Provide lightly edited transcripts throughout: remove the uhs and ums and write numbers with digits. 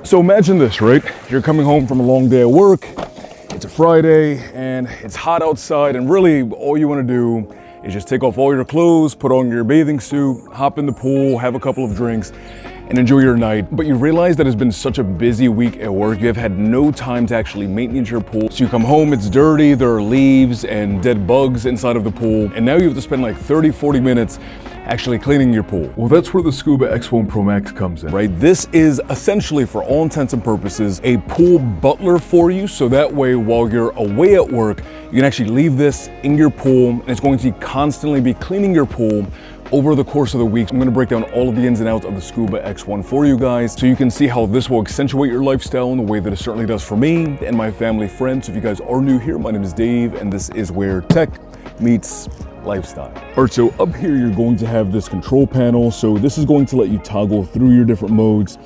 So imagine this, right? You're coming home from a long day at work, it's a Friday, and it's hot outside, and really all you want to do is just take off all your clothes, put on your bathing suit, hop in the pool, have a couple of drinks, and enjoy your night. But you realize that it's been such a busy week at work, you have had no time to actually maintenance your pool. So you come home, it's dirty, there are leaves and dead bugs inside of the pool, and now you have to spend like 30-40 minutes actually cleaning your pool. Well, that's where the Scuba X1 Pro Max comes in, right? This is essentially, for all intents and purposes, a pool butler for you, so that way while you're away at work, you can actually leave this in your pool, and it's going to constantly be cleaning your pool over the course of the week. I'm gonna break down all of the ins and outs of the Scuba X1 for you guys, so you can see how this will accentuate your lifestyle in the way that it certainly does for me and my family friends. So if you guys are new here, my name is Dave, and this is where tech meets lifestyle. All right, so up here, you're going to have this control panel. So this is going to let you toggle through your different modes.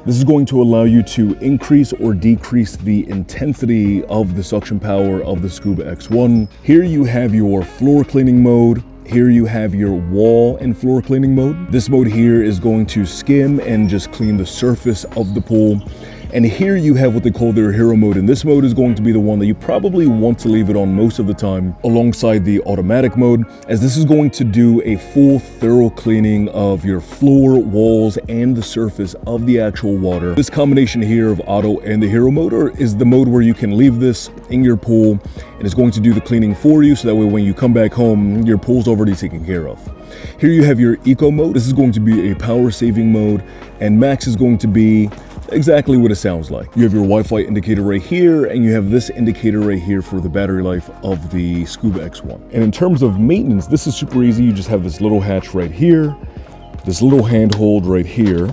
This is going to allow you to increase or decrease the intensity of the suction power of the Scuba X1. Here you have your floor cleaning mode. Here you have your wall and floor cleaning mode. This mode here is going to skim and just clean the surface of the pool. And here you have what they call their hero mode, and this mode is going to be the one that you probably want to leave it on most of the time alongside the automatic mode, as this is going to do a full thorough cleaning of your floor, walls, and the surface of the actual water. This combination here of auto and the hero mode is the mode where you can leave this in your pool and it's going to do the cleaning for you, so that way when you come back home, your pool's already taken care of. Here you have your eco mode. This is going to be a power saving mode, and max is going to be exactly what it sounds like. You have your Wi-Fi indicator right here, and you have this indicator right here for the battery life of the Scuba X1. And in terms of maintenance, this is super easy. You just have this little hatch right here, this little handhold right here.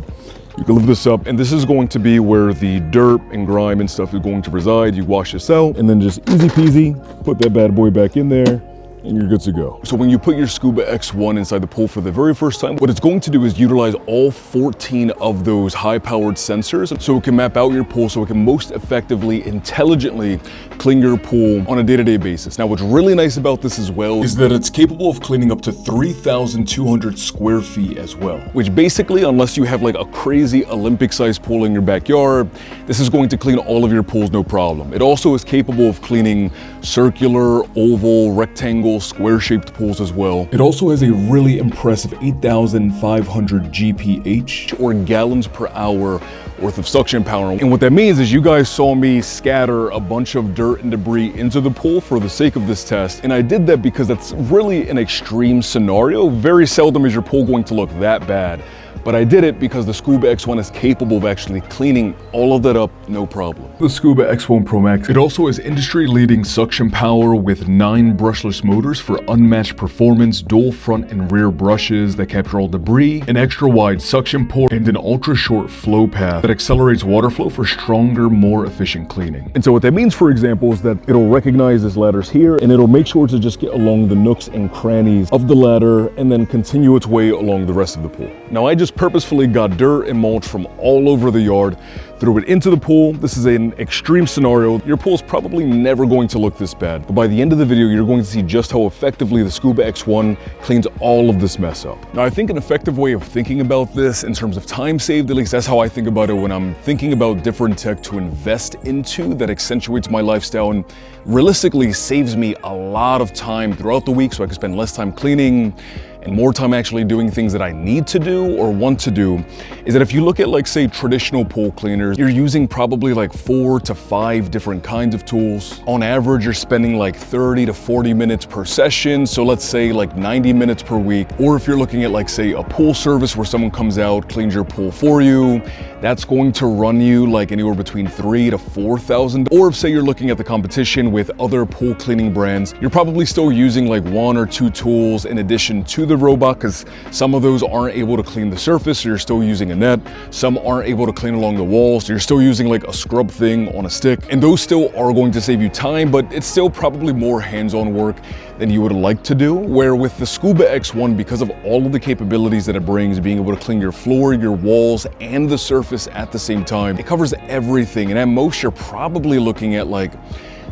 You can lift this up, and this is going to be where the dirt and grime and stuff is going to reside. You wash this out, and then just easy peasy, put that bad boy back in there, and you're good to go. So when you put your Scuba X1 inside the pool for the very first time, what it's going to do is utilize all 14 of those high-powered sensors, so it can map out your pool, so it can most effectively, intelligently clean your pool on a day-to-day basis. Now, what's really nice about this as well is that it's capable of cleaning up to 3,200 square feet as well, which basically, unless you have like a crazy Olympic-sized pool in your backyard, this is going to clean all of your pools no problem. It also is capable of cleaning circular, oval, rectangle, square-shaped pools as well. It also has a really impressive 8,500 GPH, or gallons per hour, worth of suction power. And what that means is you guys saw me scatter a bunch of dirt and debris into the pool for the sake of this test. And I did that because that's really an extreme scenario. Very seldom is your pool going to look that bad. But I did it because the Scuba X1 is capable of actually cleaning all of that up, no problem. The Scuba X1 Pro Max, it also has industry-leading suction power with 9 brushless motors for unmatched performance, dual front and rear brushes that capture all debris, an extra-wide suction port, and an ultra-short flow path that accelerates water flow for stronger, more efficient cleaning. And so what that means, for example, is that it'll recognize this ladder's here, and it'll make sure to just get along the nooks and crannies of the ladder and then continue its way along the rest of the pool. Now, I just purposefully got dirt and mulch from all over the yard, threw it into the pool. This is an extreme scenario. Your pool is probably never going to look this bad, but by the end of the video, you're going to see just how effectively the Scuba X1 cleans all of this mess up. Now, I think an effective way of thinking about this in terms of time saved, at least that's how I think about it when I'm thinking about different tech to invest into that accentuates my lifestyle and realistically saves me a lot of time throughout the week, so I can spend less time cleaning and more time actually doing things that I need to do or want to do, is that if you look at, like, say, traditional pool cleaners, you're using probably like 4 to 5 different kinds of tools. On average, you're spending like 30 to 40 minutes per session, so let's say like 90 minutes per week. Or if you're looking at, like, say, a pool service where someone comes out, cleans your pool for you, that's going to run you like anywhere between $3,000 to $4,000. Or if, say, you're looking at the competition with other pool cleaning brands, you're probably still using like 1 or 2 tools in addition to the robot, because some of those aren't able to clean the surface, so you're still using a net. Some aren't able to clean along the walls, so you're still using like a scrub thing on a stick. And those still are going to save you time, but it's still probably more hands-on work than you would like to do. Where with the Scuba X1, because of all of the capabilities that it brings, being able to clean your floor, your walls, and the surface at the same time, it covers everything. And at most, you're probably looking at like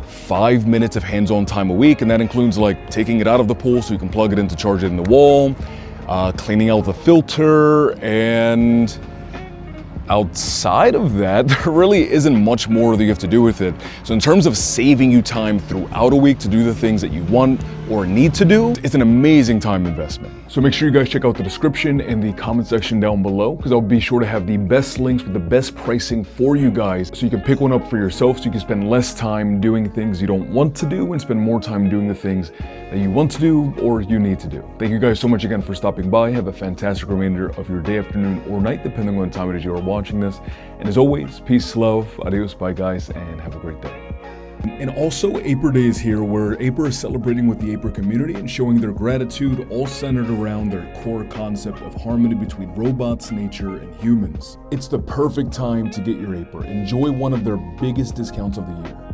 5 minutes of hands-on time a week, and that includes like taking it out of the pool so you can plug it in to charge it in the wall, cleaning out the filter, and outside of that, there really isn't much more that you have to do with it. So in terms of saving you time throughout a week to do the things that you want or need to do, it's an amazing time investment. So make sure you guys check out the description and the comment section down below, because I'll be sure to have the best links with the best pricing for you guys, so you can pick one up for yourself, so you can spend less time doing things you don't want to do and spend more time doing the things that you want to do or you need to do. Thank you guys so much again for stopping by. Have a fantastic remainder of your day, afternoon, or night, depending on the time it is you are watching this. And as always, peace, love, adios, bye guys, and have a great day. And also, Aiper Day is here, where Aiper is celebrating with the Aiper community and showing their gratitude, all centered around their core concept of harmony between robots, nature, and humans. It's the perfect time to get your Aiper. Enjoy one of their biggest discounts of the year.